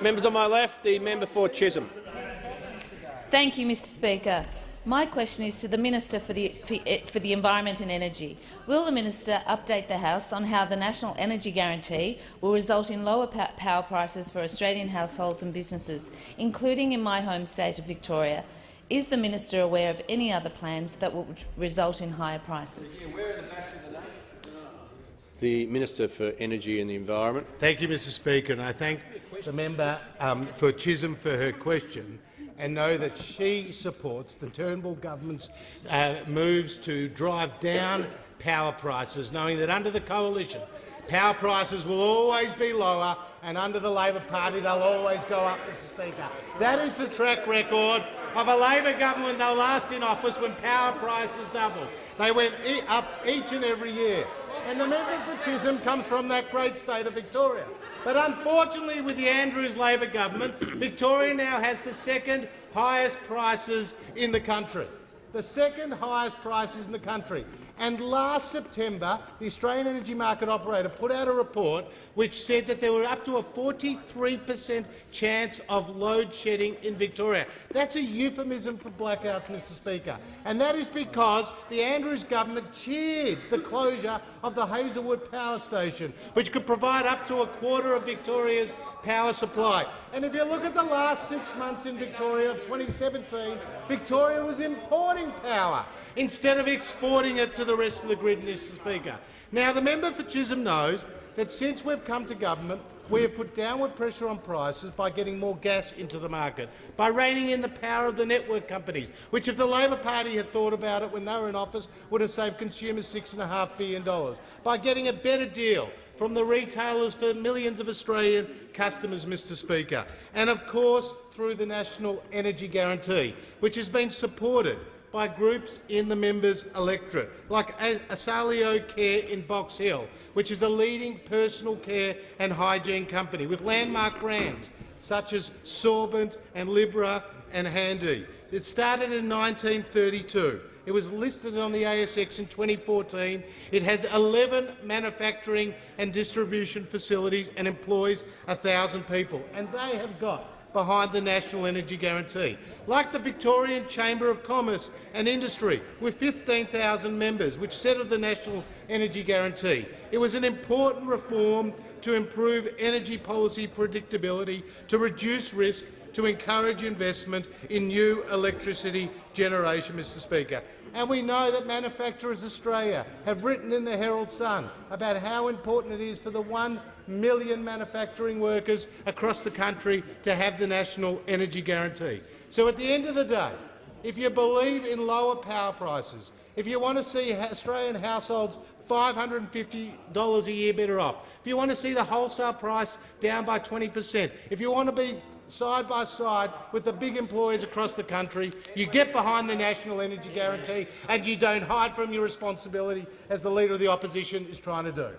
Members on my left, the member for Chisholm. Thank you, Mr Speaker. My question is to the Minister for the Environment and Energy. Will the Minister update the House on how the National Energy Guarantee will result in lower power prices for Australian households and businesses, including in my home state of Victoria? Is the Minister aware of any other plans that will result in higher prices? The Minister for Energy and the Environment. Thank you, Mr Speaker, and I thank the member for Chisholm for her question, and know that she supports the Turnbull government's moves to drive down power prices, knowing that under the coalition power prices will always be lower, and under the Labor Party they'll always go up, Mr Speaker. That is the track record of a Labor government they were last in office when power prices doubled. They went up each and every year. And the member for Chisholm comes from that great state of Victoria. But unfortunately, with the Andrews Labor government, Victoria now has the second highest prices in the country. The second highest prices in the country. And last September, the Australian Energy Market Operator put out a report which said that there were up to a 43% chance of load shedding in Victoria. That's a euphemism for blackouts, Mr Speaker. And that is because the Andrews government cheered the closure of the Hazelwood Power Station, which could provide up to a quarter of Victoria's power supply. And if you look at the last 6 months in Victoria of 2017, Victoria was importing power instead of exporting it to the rest of the grid, Mr Speaker. Now, the member for Chisholm knows that since we've come to government, we have put downward pressure on prices by getting more gas into the market, by reining in the power of the network companies, which, if the Labor Party had thought about it when they were in office, would have saved consumers $6.5 billion, by getting a better deal from the retailers for millions of Australian customers, Mr Speaker, and of course through the National Energy Guarantee, which has been supported by groups in the member's electorate, like Asaleo Care in Box Hill, which is a leading personal care and hygiene company with landmark brands such as Sorbent and Libra and Handy. It started in 1932. It was listed on the ASX in 2014. It has 11 manufacturing and distribution facilities and employs 1,000 people, and they have got behind the National Energy Guarantee. Like the Victorian Chamber of Commerce and Industry, with 15,000 members, which said of the National Energy Guarantee, it was an important reform to improve energy policy predictability, to reduce risk, to encourage investment in new electricity generation, Mr Speaker. And we know that Manufacturers Australia have written in the Herald Sun about how important it is for the 1 million manufacturing workers across the country to have the National Energy Guarantee. So at the end of the day, if you believe in lower power prices, if you want to see Australian households $550 a year better off, if you want to see the wholesale price down by 20%, if you want to be side by side with the big employers across the country, you get behind the National Energy Guarantee and you don't hide from your responsibility, as the Leader of the Opposition is trying to do.